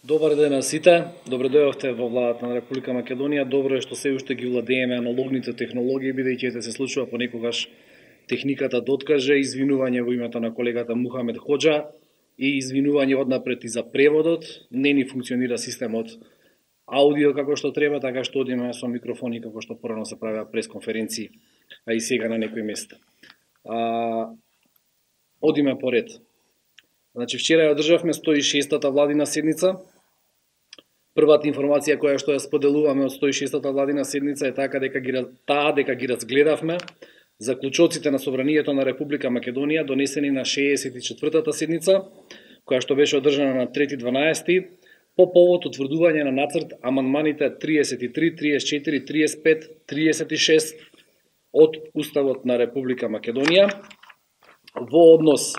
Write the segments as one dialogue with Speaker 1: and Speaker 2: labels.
Speaker 1: Добар ден на сите. Добре дојдовте во владата на Република Македонија. Добро е што се уште ги владееме аналогните технологии, бидејќи се случува понекогаш техниката да откаже. Извинување во името на колегата Мухамед Хоџа и извинување однапред и за преводот. Не ни функционира системот аудио како што треба, така што одиме со микрофони како што порано се правеа пресконференции, а и сега на некои места. Одиме по ред. Значи, вчера ја одржавме 106-та владина седница. Првата информација која што ја споделуваме од 106-та владина седница е дека ги разгледавме заклучоците на Собранието на Република Македонија донесени на 64-та седница, која што беше одржана на 3.12. по повод утврдување на нацрт амандманите 33, 34, 35, 36 од Уставот на Република Македонија. Во однос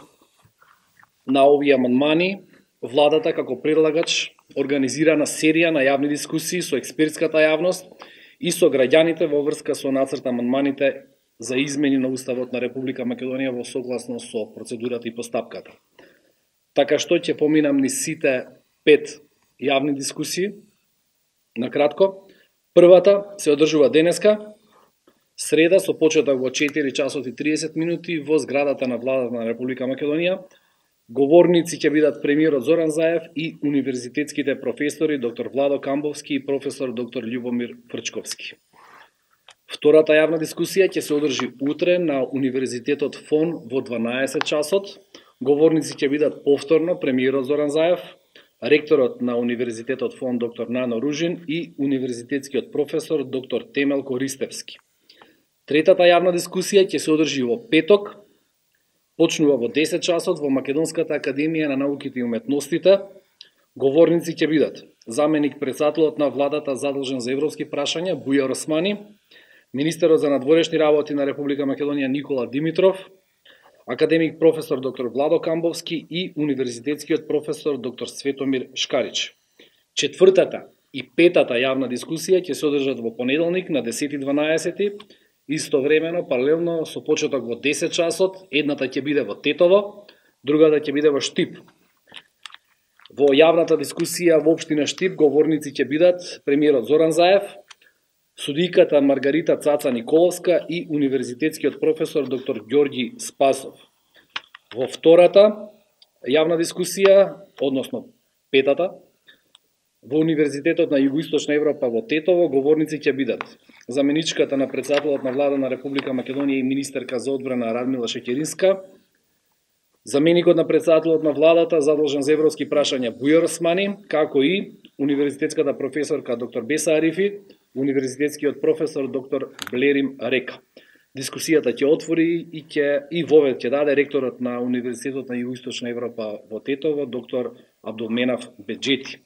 Speaker 1: на овие амандмани, владата како предлагач организирана серија на јавни дискусии со експертската јавност и со граѓаните во врска со нацрт амандманите за измени на Уставот на Република Македонија во согласно со процедурата и постапката. Така што ќе поминам низ сите 5 јавни дискусии. На кратко, првата се одржува денеска, среда со почеток во 4 часот и 30 минути во зградата на владата на Република Македонија. Говорници ќе бидат премиерот Зоран Заев и универзитетските професори доктор Владо Камбовски и професор доктор Љубомир Фрчковски. Втората јавна дискусија ќе се одржи утре на Универзитетот ФОН во 12 часот. Говорници ќе бидат повторно премиерот Зоран Заев, ректорот на Универзитетот ФОН доктор Нано Ружин и универзитетскиот професор доктор Темелко Ристевски. Третата јавна дискусија ќе се одржи во петок, почнува во 10 часот во Македонската академија на науките и уметностите. Говорници ќе бидат заменик претседателот на владата задолжен за европски прашања Бујар Османи, министерот за надворешни работи на Република Македонија Никола Димитров, академик професор доктор Владо Камбовски и универзитетскиот професор доктор Светомир Шкарич. Четвртата и петата јавна дискусија ќе се одржат во понеделник на 10.12. Истовремено, паралелно со почеток во 10 часот, едната ќе биде во Тетово, другата ќе биде во Штип. Во јавната дискусија во општина Штип говорници ќе бидат премиерот Зоран Заев, судијката Маргарита Цаца Николовска и универзитетскиот професор доктор Ѓорѓи Спасов. Во втората јавна дискусија, односно петата, во Универзитетот на Југоисточна Европа во Тетово говорници ќе бидат заменичката на претседателот на влада на Република Македонија и министерка за одбрана Радмила Шеќеринска, заменикот на претседателот на владата задолжен за европски прашања Бујар Османи, како и универзитетската професорка доктор Беса Арифи, универзитетскиот професор доктор Блерим Река. Дискусијата ќе отвори и вовед ќе даде ректорот на Универзитетот на Југоисточна Европа во Тетово доктор Абдулменав Беџети.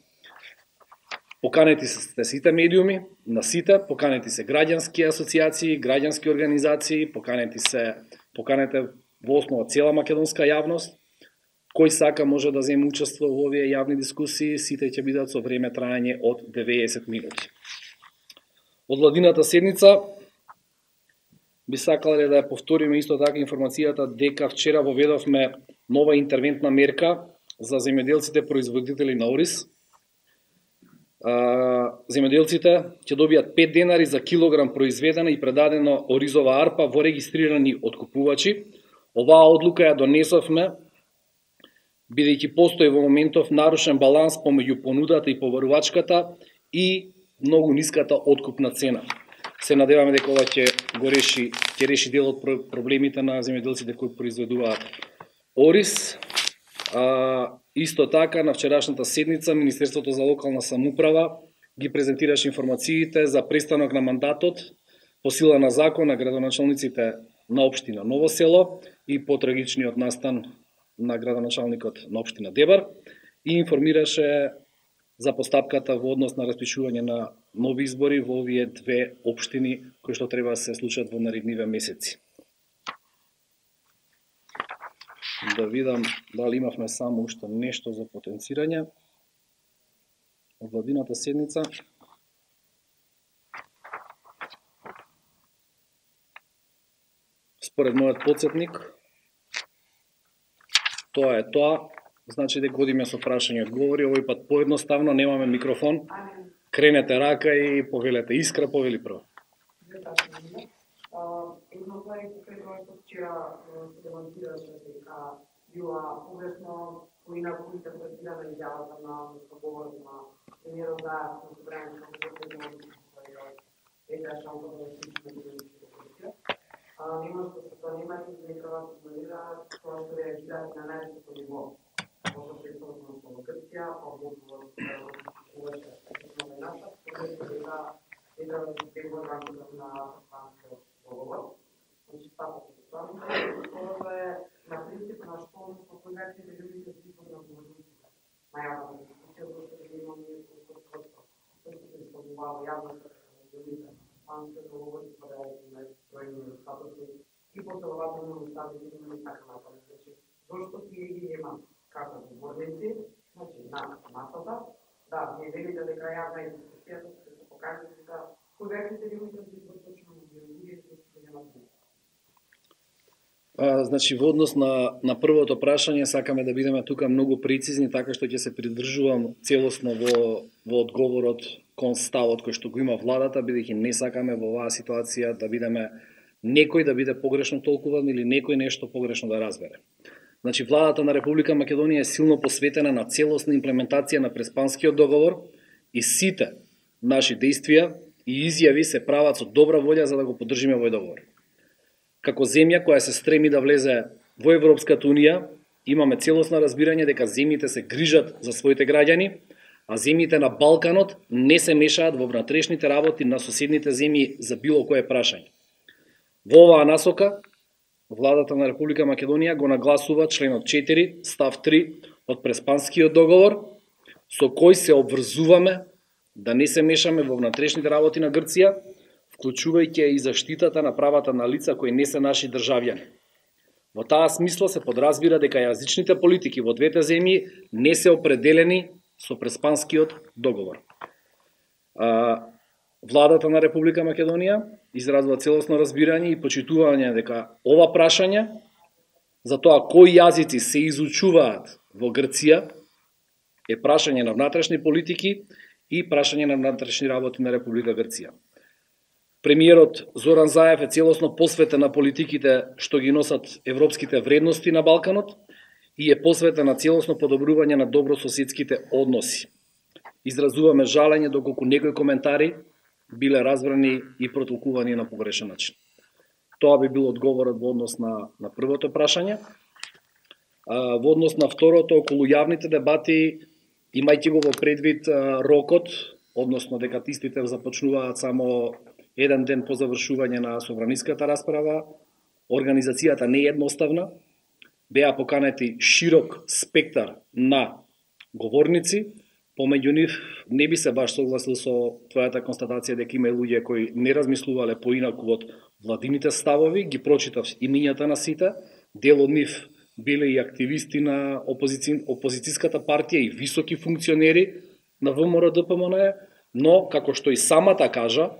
Speaker 1: Поканети се сите медиуми, на сите, поканети се граѓански асоциации, граѓански организации, поканете во основа цела македонска јавност. Кој сака може да земе учество во овие јавни дискусии, сите ќе бидат со време трајање од 90 минути. Од владината седница би сакале да ја повториме исто така информацијата дека вчера воведовме нова интервентна мерка за земјоделците производители на ориз. Земјоделците ќе добијат 5 денари за килограм произведена и предадена оризова арпа во регистрирани откупувачи. Оваа одлука ја донесовме бидејќи постои во моментов нарушен баланс помеѓу понудата и побарувачката и многу ниската откупна цена. Се надеваме дека ова ќе реши дел од проблемите на земјоделците кои произведуваат ориз. Исто така, на вчерашната седница, Министерството за локална самоуправа ги презентираше информациите за престанок на мандатот по сила на закон на градоначалниците на општина Ново село и по трагичниот настан на градоначалникот на општина Дебар и информираше за постапката во однос на распишување на нови избори во овие две општини кои што треба да се случат во наредниве месеци. Да видам дали имавме само уште нешто за потенцирање од владината седница. Според мојот подсетник, тоа е тоа. Значи дека одиме со прашање и одговори, овој пат поедноставно, немаме микрофон. Кренете рака и повелете. Искра повели прво.
Speaker 2: Едното е кај тоа што вчера се демонстрираше дека била погрешно поинаку интерпретирана изјавата на говорот на премиерот Заев на собранието како ета шанса да се корупција. Нема што се занимаат и нека вас игнорираат тоа што реагираат на највисоко ниво. Може да се използва во Грција, одговор увече на наша, дека да се го рамката на Испанскиот договор. Значи, стапот тоа е на принцип на што со конвенцијите луѓе се спитат на поведниците. Најавната дискусија, зашто да имаме искуството, што се използувава јавната луѓе, Испанскиот договор и поделите на бројни недостатоци и последователно недостатоци на така натаму. Значи, зашто тие ги нема како говорници, значи на масата, да, не велите дека јавна дискусијата се покажа дека конвенцијите луѓе се точно луѓе што немаат.
Speaker 1: Значи, во однос на првото прашање, сакаме да бидеме тука многу прецизни, така што ќе се придржувам целосно во одговорот кон ставот кој што го има владата, бидејќи не сакаме во оваа ситуација да бидеме некој да биде погрешно толкуван или некој нешто погрешно да разбере. Значи, владата на Република Македонија е силно посветена на целосна имплементација на Преспанскиот договор и сите наши действија и изјави се прават со добра волја за да го поддржиме овој договор. Како земја која се стреми да влезе во Европската Унија, имаме целосно разбирање дека земјите се грижат за своите граѓани, а земјите на Балканот не се мешаат во внатрешните работи на соседните земји за било кое прашање. Во оваа насока, владата на Република Македонија го нагласува членот 4, став 3 од Преспанскиот договор, со кој се обврзуваме да не се мешаме во внатрешните работи на Грција, вклучувајќи и заштитата на правата на лица кои не се наши државјани. Во таа смисла се подразбира дека јазичните политики во двете земји не се определени со Преспанскиот договор. Владата на Република Македонија изразува целосно разбирање и почитување дека ова прашање за тоа кои јазици се изучуваат во Грција е прашање на внатрешни политики и прашање на внатрешни работи на Република Грција. Премиерот Зоран Заев е целосно посветен на политиките што ги носат европските вредности на Балканот и е посветен на целосно подобрување на добрососедските односи. Изразуваме жалење доколку некои коментари биле разбрани и протолкувани на погрешен начин. Тоа би бил одговорот во однос на првото прашање. Во однос на второто, околу јавните дебати, имајќи го во предвид рокот, односно дека истите започнуваат само еден ден по завршување на собраниската расправа, организацијата не е едноставна, беа поканети широк спектар на говорници, помеѓу нив не би се баш согласил со твојата констатација дека има и луѓе кои не размислувале поинаку од владините ставови, ги прочитав имињата на сите, дел од нив биле и активисти на опозицијската партија и високи функционери на ВМРО ДПМН, но како што и самата кажа,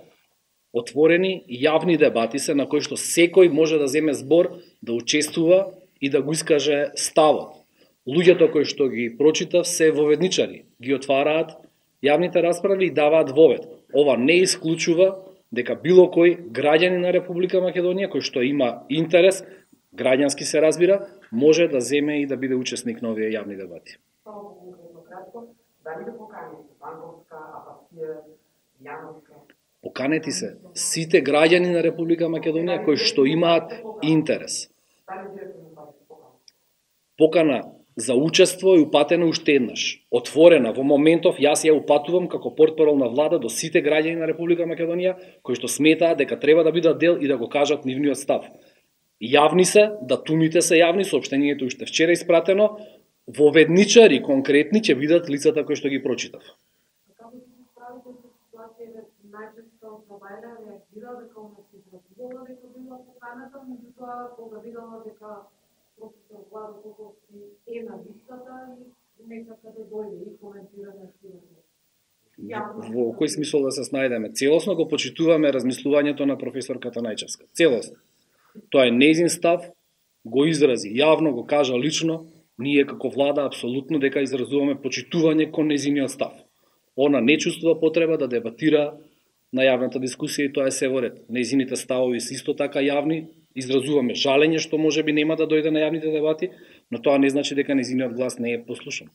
Speaker 1: отворени јавни дебати се на кои што секој може да земе збор, да учествува и да го искаже ставот. Луѓето кои што ги прочитав се воведничари, ги отвараат јавните расправи и даваат вовед. Ова не исклучува дека било кој граѓанин на Република Македонија кој што има интерес, граѓански се разбира, може да земе и да биде учесник на овие јавни дебати.
Speaker 2: Само конкретно кратко, дали да поканете банковска, апатија, јановска?
Speaker 1: Поканети се сите граѓани на Република Македонија кои што имаат интерес. Покана за учество е упатена уште еднаш. Отворена во моментов, јас ја упатувам како портпарол на влада до сите граѓани на Република Македонија кои што сметаат дека треба да бидат дел и да го кажат нивниот став. Јавни се, датумите се јавни, соопштението уште вчера испратено, воведничари конкретни ќе бидат лицата кои што ги прочитав.
Speaker 2: Како се справите со ситуација најчесто Слобода реагира дека она се изразувала дека била поканата, меѓутоа кога видела дека професор Владо Поповски е на листата и не сака да дојде и коментира нешто.
Speaker 1: Во кој смисол да се снајдеме? Целосно го почитуваме размислувањето на професорката Најчевска. Целосно. Тоа е нејзин став, го изрази јавно, го кажа лично, Ние како влада апсолутно дека изразуваме почитување кон нејзиниот став. Она не чувствува потреба да дебатира на јавната дискусија и тоа е се во ред. Нејзините ставови се исто така јавни, изразуваме жалење што можеби нема да дојде на јавните дебати, но тоа не значи дека нејзиниот глас не е послушан.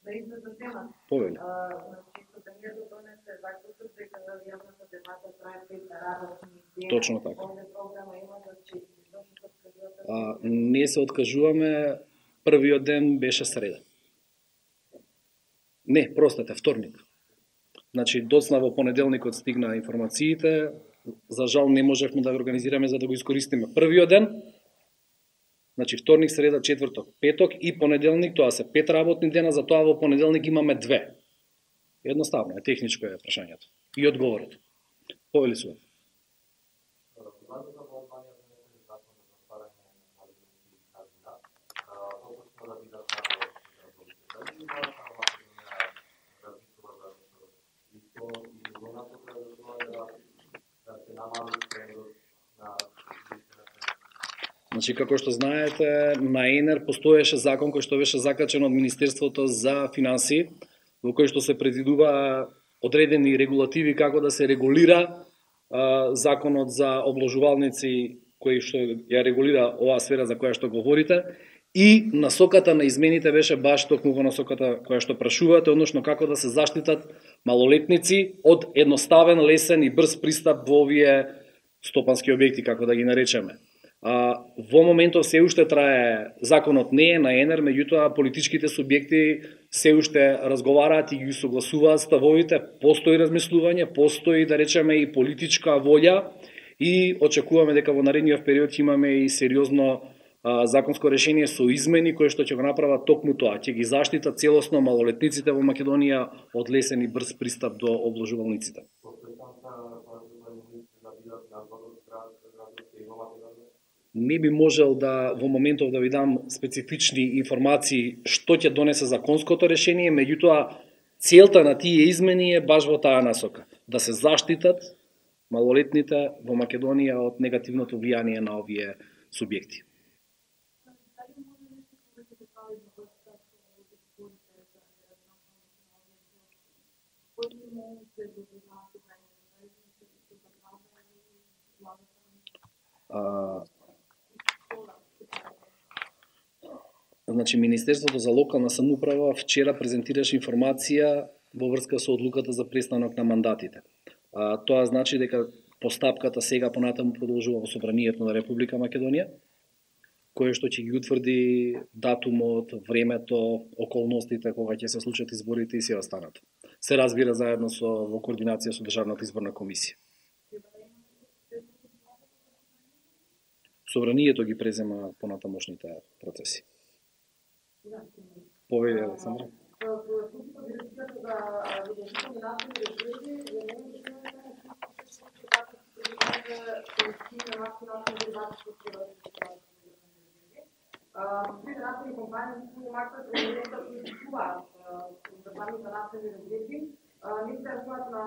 Speaker 2: Да измета тема.
Speaker 1: Повели.
Speaker 2: Значи, собранието донесе заклучок дека јавната дебата трае 5 работни дена.
Speaker 1: Точно така.
Speaker 2: Овде програма има за 4. Зошто се откажувате?
Speaker 1: Не се откажуваме, првиот ден беше среда. Не, простете, вторник. Значи, доцна во понеделникот стигна информациите, за жал не можевме да го организираме за да го искористиме првиот ден. Значи, вторник, среда, четврток, петок и понеделник, тоа се 5 работни дена, за тоа во понеделник имаме 2. Едноставно е, техничко е прашањето. И одговорот. Повели су. Значи, како што знаете, на ЕНЕР постоеше закон кој што беше закачен од Министерството за финансии, во кој што се предвидува одредени регулативи како да се регулира законот за обложувалници кој што ја регулира оваа сфера за која што говорите, и насоката на измените беше баш токму во насоката која што прашувате, односно како да се заштитат малолетници од едноставен, лесен и брз пристап во овие стопански објекти, како да ги наречеме. Во моментов се уште трае, законот не е на ЕНЕР, меѓутоа политичките субјекти се уште разговараат и ги согласуваат ставовите, постои размислување, постои, да речеме, и политичка волја и очекуваме дека во наредниот период имаме и сериозно законско решение со измени кои што ќе го направат токму тоа, ќе ги заштитат целосно малолетниците во Македонија од лесен и брз пристап до обложувалниците. Не би можел да во моментов да ви дам специфични информации што ќе донесе законското решение, меѓутоа целта на тие измени е баш во таа насока, да се заштитат малолетните во Македонија од негативното влијание на овие субјекти. Значи, Министерството за локална самоуправа вчера презентираше информација во врска со одлуката за престанок на мандатите. Тоа значи дека постапката сега понатаму продолжува во Собранието на Република Македонија, кое што ќе ги утврди датумот, времето, околностите кога ќе се случат изборите и се останато. Се разбира заедно во координација со Државната изборна комисија. Собранието ги презема понатамошните процеси. Повели, Александра.
Speaker 2: Сите нафтени компании се макар да не купуваат државните нафтени резерви, не се рачунат на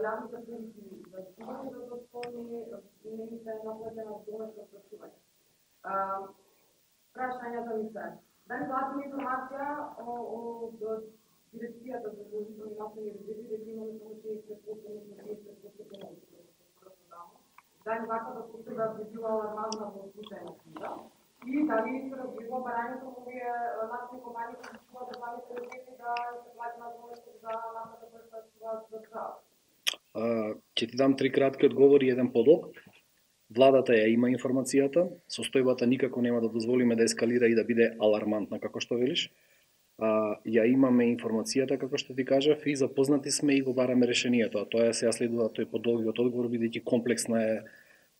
Speaker 2: јавните функции за чување за достојни, не се наплатена донешно прашување. Прашањата ми се: дали дадете информација од дирекцијата за задолжителни нафтени резерви дека имаме само 60%, односно 60% помалку? Дали ваката постапка би била алармантна во случај на криза? И дали се разбива барањето во овие нафтени компании кои купуваат државните резерви да се плати на донешно за нафтата која се чуваат за држава?
Speaker 1: Ќе ти дам 3 кратки одговори и еден подолг. Владата ја има информацијата, состојбата никако нема да дозволиме да ескалира и да биде алармантна, како што велиш. Ја имаме информацијата, како што ти кажав, и запознати сме и го бараме решението. Тоа сега следува тој подолгиот одговор, бидејќи комплексна е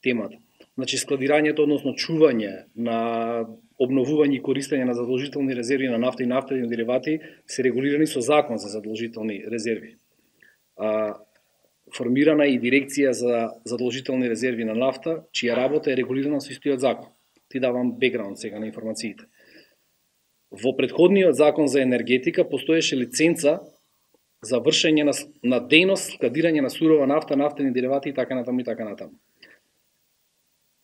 Speaker 1: темата. Значи, складирањето, односно чување на обновување и користење на задолжителни резерви на нафта и нафтени деривати се регулирани со закон за задолжителни резерви. Формирана и дирекција за задолжителни резерви на нафта, чија работа е регулирана со истиот закон. Ти давам бекграунд сега на информациите. Во претходниот закон за енергетика постоеше лиценца за вршење на дејност, складирање на сурова нафта, нафтени деривати и така натаму и така натаму.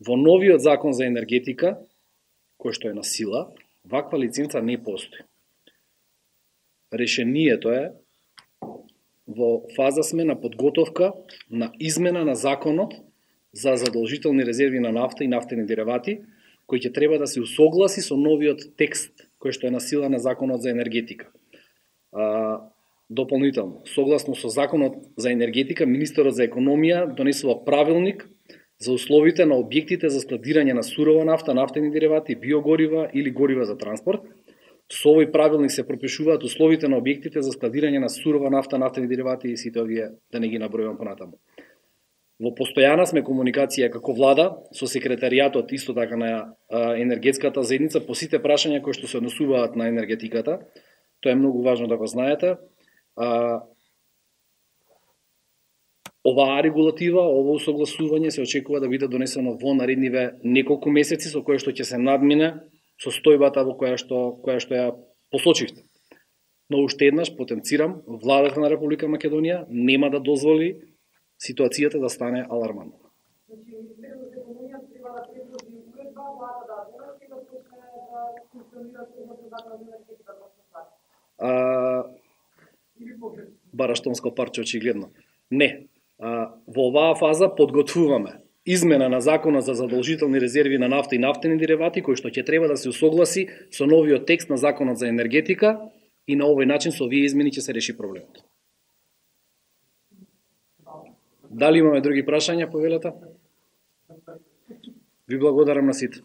Speaker 1: Во новиот закон за енергетика, кој што е на сила, Ваква лиценца не постои. Решението е во фаза сме на подготовка на измена на законот за задолжителни резерви на нафта и нафтени деривати, кој ќе треба да се усогласи со новиот текст кој што е на сила на законот за енергетика. Дополнително, согласно со законот за енергетика, министерот за економија донесува правилник за условите на објектите за складирање на сурова нафта, нафтени деривати, биогорива или горива за транспорт. Со овој правилник се пропишуваат условите на објектите за складирање на сурова нафта, нафтени деривати и сите овие, да не ги набројувам понатаму. Во постојана сме комуникација како влада со секретаријатот исто така на енергетската заедница по сите прашања кои што се однесуваат на енергетиката. Тоа е многу важно да го знаете. Оваа регулатива, ово усогласување се очекува да биде донесено во наредниве неколку месеци, со кое што ќе се надмине состојбата во која што ја посочивте. Но уште еднаш потенцирам, владата на Република Македонија нема да дозволи ситуацијата да стане алармантна.
Speaker 2: Значи, Министерството за економија треба да предложи уредба, влада да донесе да почне да функционира согласно законот за енергетика во
Speaker 1: Бараштонско парче очигледно. Не. Во оваа фаза подготвуваме измена на законот за задолжителни резерви на нафта и нафтени деривати, кој што ќе треба да се усогласи со новиот текст на законот за енергетика и на овој начин со овие измени ќе се реши проблемот. Дали имаме други прашања по велата? Ви благодарам на сите.